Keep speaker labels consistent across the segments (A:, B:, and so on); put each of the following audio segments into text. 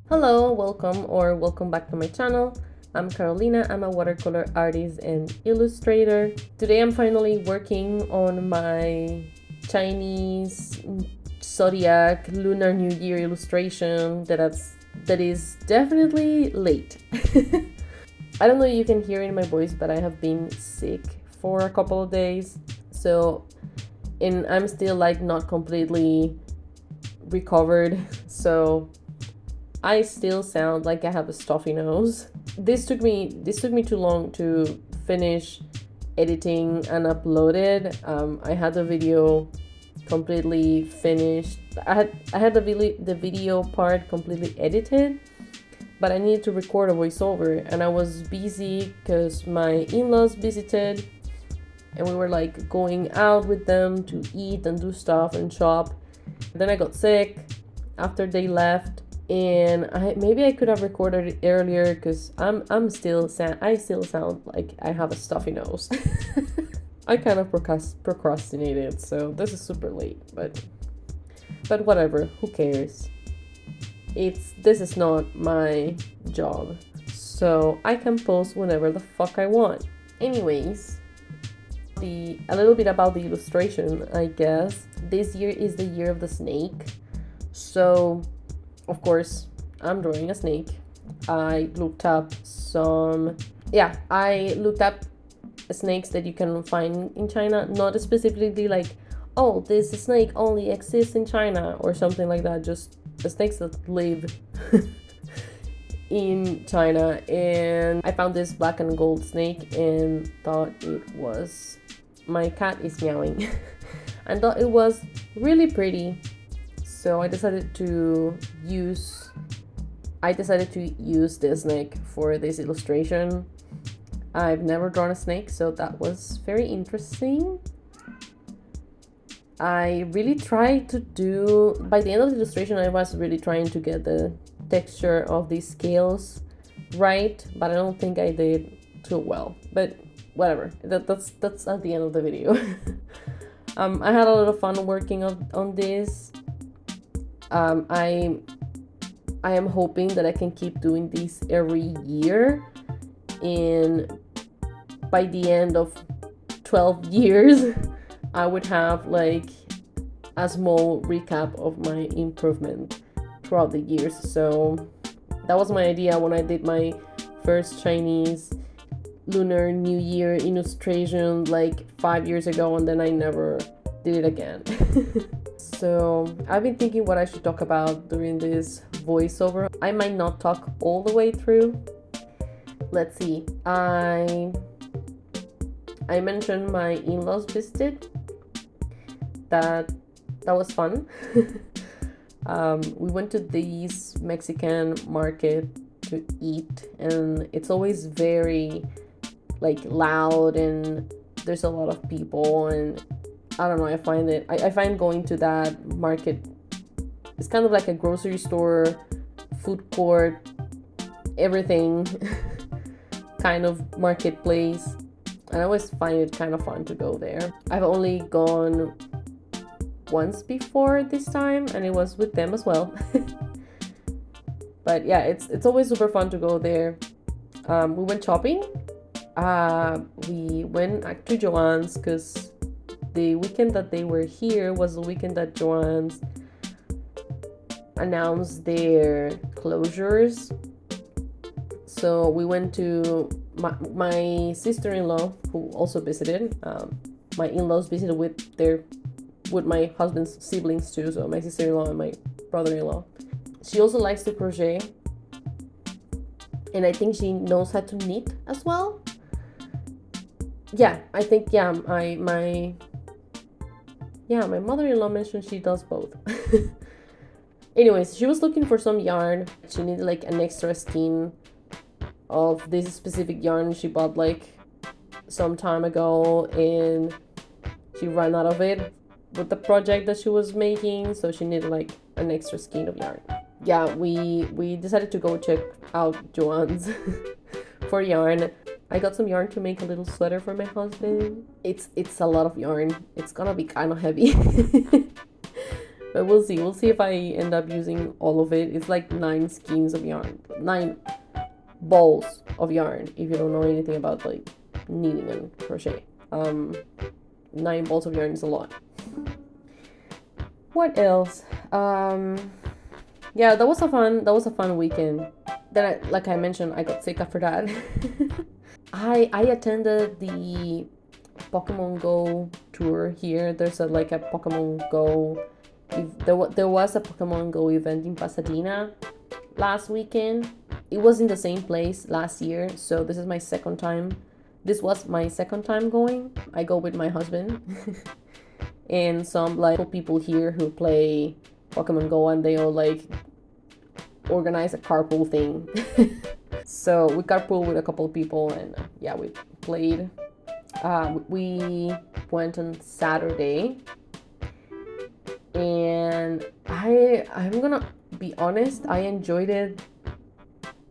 A: Hello, welcome back to my channel. I'm Carolina. I'm a watercolor artist and illustrator. Today I'm finally working on my Chinese Zodiac Lunar New Year illustration that is definitely late. I don't know if you can hear in my voice, but I have been sick for a couple of days. And I'm still like not completely recovered. So I still sound like I have a stuffy nose. This took me too long to finish editing and upload it. I had the video completely finished. I had the video part completely edited, but I needed to record a voiceover, and I was busy because my in-laws visited, and we were like going out with them to eat and do stuff and shop. Then I got sick after they left. And maybe I could have recorded it earlier because I still sound like I have a stuffy nose. I kind of procrastinated, so this is super late, but whatever, who cares? This is not my job, so I can post whenever the fuck I want. Anyways, a little bit about the illustration, I guess. This year is the year of the snake, so of course, I'm drawing a snake. I looked up snakes that you can find in China, not specifically like, oh, this snake only exists in China or something like that, just the snakes that live in China. And I found this black and gold snake and thought it was, my cat is meowing, and thought it was really pretty. So I decided to use this snake for this illustration. I've never drawn a snake, so that was very interesting. I really tried to do, by the end of the illustration, I was really trying to get the texture of these scales right, but I don't think I did too well. But whatever, that's at the end of the video. I had a lot of fun working on this. I am hoping that I can keep doing this every year, and by the end of 12 years I would have like a small recap of my improvement throughout the years. So that was my idea when I did my first Chinese Lunar New Year illustration like 5 years ago, and then I never did it again. So I've been thinking what I should talk about during this voiceover. I might not talk all the way through. Let's see. I mentioned my in-laws visited. That was fun. We went to this Mexican market to eat, and it's always very like loud, and there's a lot of people, and I don't know, I find going to that market, it's kind of like a grocery store, food court, everything kind of marketplace, and I always find it kind of fun to go there. I've only gone once before this time, and it was with them as well. But yeah, it's always super fun to go there. We went shopping. We went to Joann's because the weekend that they were here was the weekend that Joann's announced their closures. So we went to my sister-in-law, who also visited. My in-laws visited with my husband's siblings too, so my sister-in-law and my brother-in-law. She also likes to crochet, and I think she knows how to knit as well. Yeah, I think my mother-in-law mentioned she does both. Anyways, she was looking for some yarn. She needed like an extra skein of this specific yarn she bought like some time ago, and she ran out of it with the project that she was making, so she needed like an extra skein of yarn. Yeah, we decided to go check out Joann's for yarn. I got some yarn to make a little sweater for my husband. It's a lot of yarn. It's gonna be kind of heavy. But we'll see. We'll see if I end up using all of it. It's like 9 skeins of yarn. 9 balls of yarn, if you don't know anything about like knitting and crochet. 9 balls of yarn is a lot. What else? Yeah, that was a fun weekend. Then like I mentioned, I got sick after that. I attended the Pokemon Go tour here. There's a Pokemon Go. There was a Pokemon Go event in Pasadena last weekend. It was in the same place last year, so this is my second time. This was my second time going. I go with my husband and some like people here who play Pokemon Go, and they all like organize a carpool thing. So we carpool with a couple of people, and yeah, we played. We went on Saturday, and I'm gonna be honest, I enjoyed it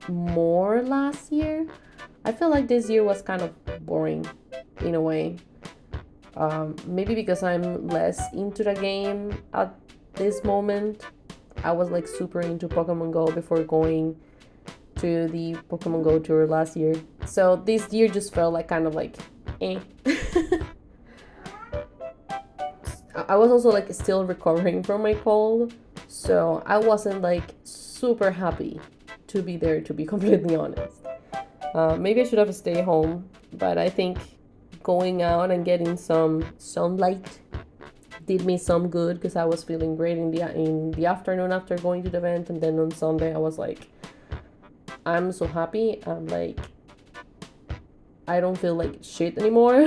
A: more last year. I feel like this year was kind of boring in a way. Maybe because I'm less into the game at this moment. I was like super into Pokemon Go before going to the Pokemon Go tour last year. So this year just felt like kind of like eh. I was also like still recovering from my cold, so I wasn't like super happy to be there, to be completely honest. Maybe I should have stayed home, but I think going out and getting some sunlight did me some good, because I was feeling great in the afternoon after going to the event, and then on Sunday I was like, I'm so happy. I'm like, I don't feel like shit anymore.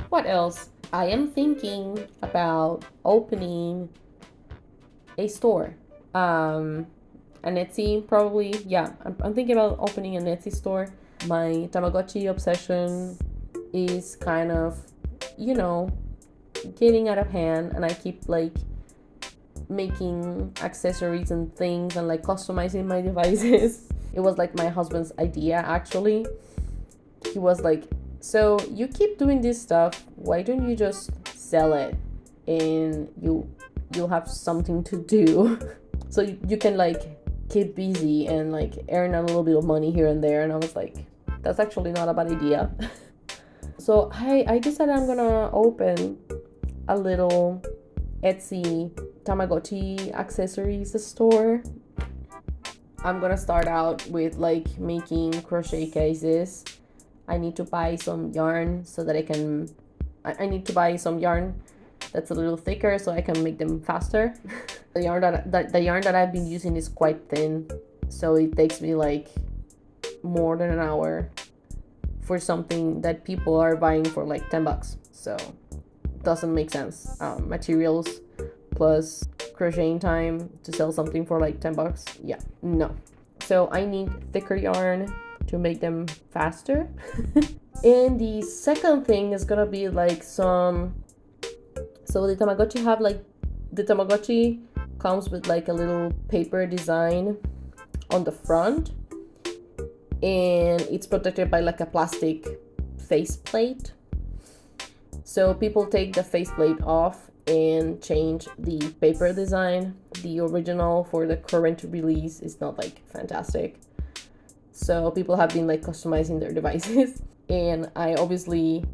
A: What else? I am thinking about opening a store. An Etsy, probably. Yeah, I'm thinking about opening an Etsy store. My Tamagotchi obsession is kind of, getting out of hand, and I keep like making accessories and things and like customizing my devices. It was like my husband's idea, actually. He was like, so you keep doing this stuff, why don't you just sell it and you'll have something to do. So you can like keep busy and like earn a little bit of money here and there. And I was like, that's actually not a bad idea. So I decided I'm gonna open a little Etsy Tamagotchi accessories store. I'm gonna start out with like making crochet cases. I need to buy some yarn so that I need to buy some yarn that's a little thicker so I can make them faster. The yarn that I've been using is quite thin, so it takes me like more than an hour for something that people are buying for like $10. So doesn't make sense. Materials plus crocheting time to sell something for like $10. Yeah, no. So I need thicker yarn to make them faster. And the second thing is gonna be like so the Tamagotchi comes with like a little paper design on the front, and it's protected by like a plastic faceplate. So people take the faceplate off and change the paper design. The original for the current release is not like fantastic, so people have been like customizing their devices, and I obviously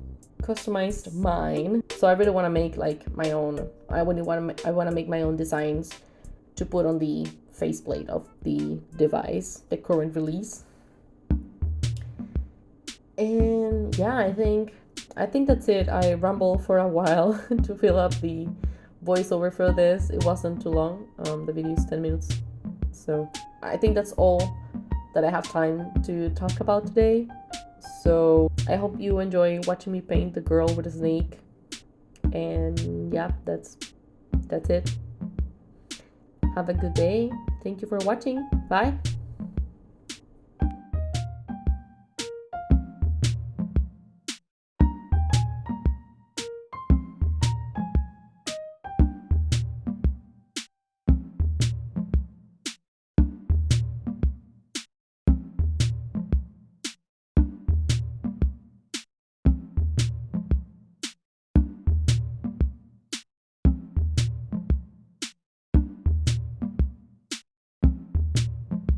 A: customized mine. So I really want to make like my own. I want to make my own designs to put on the faceplate of the device, the current release. And yeah, I think that's it. I rambled for a while to fill up the voiceover for this. It wasn't too long. The video is 10 minutes. So I think that's all that I have time to talk about today. So I hope you enjoy watching me paint the girl with a snake. And yeah, that's it. Have a good day. Thank you for watching. Bye.